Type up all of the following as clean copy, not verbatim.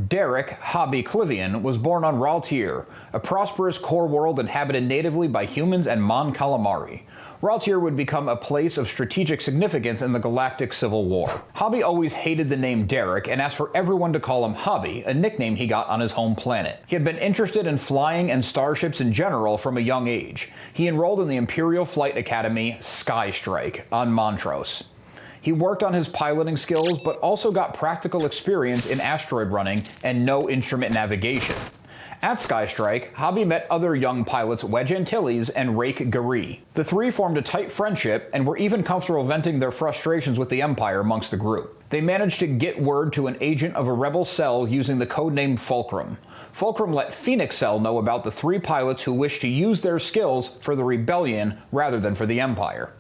Derek Hobbie Klivian was born on Ralltiir, a prosperous core world inhabited natively by humans and Mon Calamari. Ralltiir would become a place of strategic significance in the Galactic Civil War. Hobbie always hated the name Derek and asked for everyone to call him Hobbie, a nickname he got on his home planet. He had been interested in flying and starships in general from a young age. He enrolled in the Imperial Flight Academy, Sky Strike, on Montrose. He worked on his piloting skills, but also got practical experience in asteroid running and no-instrument navigation. At Skystrike, Hobbie met other young pilots Wedge Antilles and Rake Gary. The three formed a tight friendship and were even comfortable venting their frustrations with the Empire amongst the group. They managed to get word to an agent of a rebel cell using the codename Fulcrum. Fulcrum let Phoenix Cell know about the three pilots who wished to use their skills for the rebellion rather than for the Empire.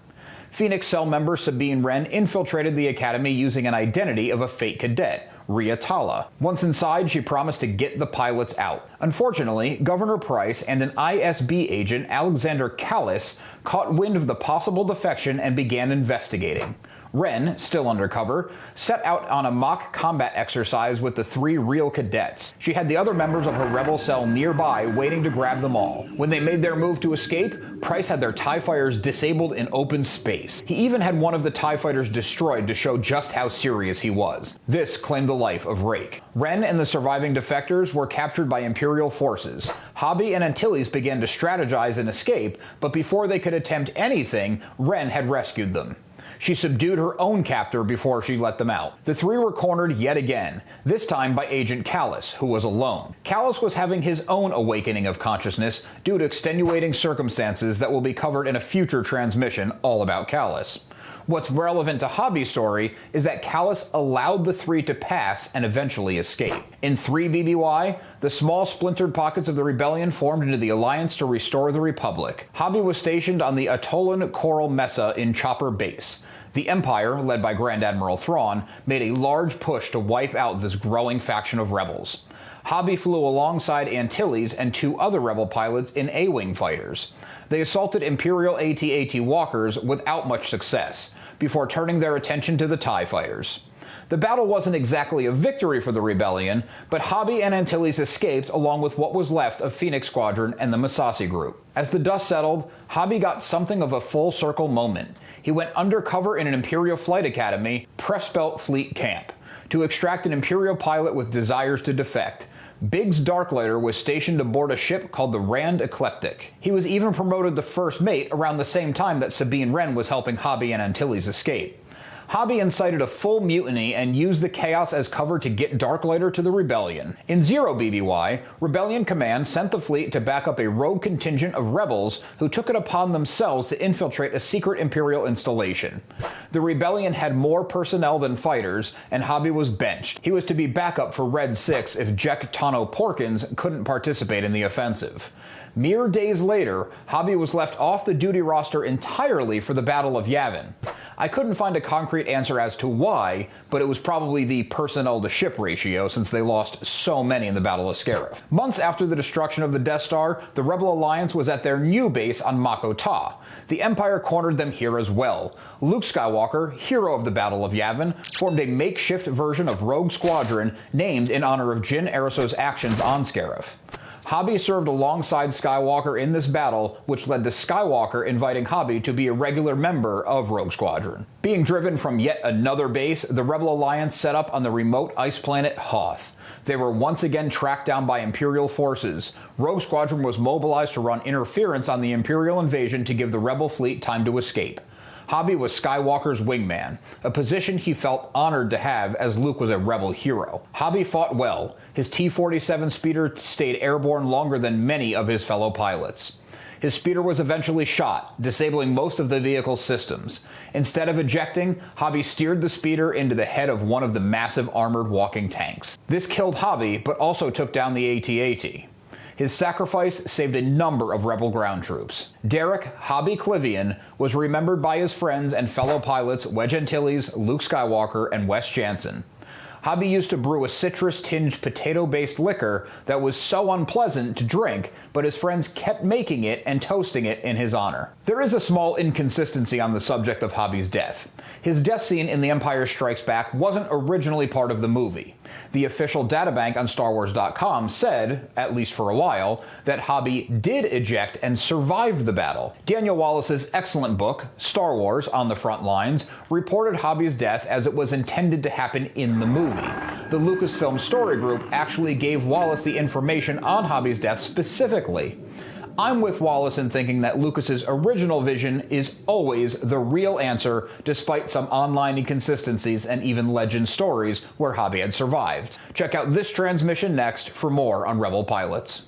Phoenix Cell member Sabine Wren infiltrated the Academy using an identity of a fake cadet, Ria Tala. Once inside, she promised to get the pilots out. Unfortunately, Governor Price and an ISB agent, Alexander Callis, caught wind of the possible defection and began investigating. Wren, still undercover, set out on a mock combat exercise with the three real cadets. She had the other members of her rebel cell nearby waiting to grab them all. When they made their move to escape, Price had their TIE fighters disabled in open space. He even had one of the TIE fighters destroyed to show just how serious he was. This claimed the life of Rake. Wren and the surviving defectors were captured by Imperial forces. Hobbie and Antilles began to strategize and escape, but before they could attempt anything, Wren had rescued them. She subdued her own captor before she let them out. The three were cornered yet again, this time by Agent Callis, who was alone. Callis was having his own awakening of consciousness due to extenuating circumstances that will be covered in a future transmission all about Callis. What's relevant to Hobbie's story is that Callis allowed the three to pass and eventually escape. In 3 BBY, the small splintered pockets of the rebellion formed into the Alliance to restore the Republic. Hobbie was stationed on the Atolan Coral Mesa in Chopper Base. The Empire, led by Grand Admiral Thrawn, made a large push to wipe out this growing faction of rebels. Hobbie flew alongside Antilles and 2 other rebel pilots in A-Wing fighters. They assaulted Imperial AT-AT walkers without much success, before turning their attention to the TIE fighters. The battle wasn't exactly a victory for the rebellion, but Hobbie and Antilles escaped along with what was left of Phoenix Squadron and the Massassi group. As the dust settled, Hobbie got something of a full circle moment. He went undercover in an Imperial Flight Academy, Pressbelt Fleet Camp, to extract an Imperial pilot with desires to defect. Biggs Darklighter was stationed aboard a ship called the Rand Eclectic. He was even promoted to first mate around the same time that Sabine Wren was helping Hobbie and Antilles escape. Hobbie incited a full mutiny and used the chaos as cover to get Darklighter to the rebellion. In 0 BBY, Rebellion Command sent the fleet to back up a rogue contingent of rebels who took it upon themselves to infiltrate a secret Imperial installation. The rebellion had more personnel than fighters, and Hobbie was benched. He was to be backup for Red 6 if Jek Tano Porkins couldn't participate in the offensive. Mere days later, Hobbie was left off the duty roster entirely for the Battle of Yavin. I couldn't find a concrete answer as to why, but it was probably the personnel-to-ship ratio since they lost so many in the Battle of Scarif. Months after the destruction of the Death Star, the Rebel Alliance was at their new base on Mako Ta. The Empire cornered them here as well. Luke Skywalker, hero of the Battle of Yavin, formed a makeshift version of Rogue Squadron named in honor of Jyn Erso's actions on Scarif. Hobbie served alongside Skywalker in this battle, which led to Skywalker inviting Hobbie to be a regular member of Rogue Squadron. Being driven from yet another base, the Rebel Alliance set up on the remote ice planet Hoth. They were once again tracked down by Imperial forces. Rogue Squadron was mobilized to run interference on the Imperial invasion to give the Rebel fleet time to escape. Hobbie was Skywalker's wingman, a position he felt honored to have as Luke was a rebel hero. Hobbie fought well. His T-47 speeder stayed airborne longer than many of his fellow pilots. His speeder was eventually shot, disabling most of the vehicle's systems. Instead of ejecting, Hobbie steered the speeder into the head of one of the massive armored walking tanks. This killed Hobbie, but also took down the AT-AT. His sacrifice saved a number of rebel ground troops. Derek Hobbie Klivian was remembered by his friends and fellow pilots Wedge Antilles, Luke Skywalker, and Wes Jansen. Hobbie used to brew a citrus-tinged potato-based liquor that was so unpleasant to drink, but his friends kept making it and toasting it in his honor. There is a small inconsistency on the subject of Hobbie's death. His death scene in The Empire Strikes Back wasn't originally part of the movie. The official databank on StarWars.com said, at least for a while, that Hobbie did eject and survived the battle. Daniel Wallace's excellent book, Star Wars on the Front Lines, reported Hobbie's death as it was intended to happen in the movie. The Lucasfilm Story Group actually gave Wallace the information on Hobbie's death specifically. I'm with Wallace in thinking that Lucas's original vision is always the real answer, despite some online inconsistencies and even legend stories where Hobbie had survived. Check out this transmission next for more on Rebel pilots.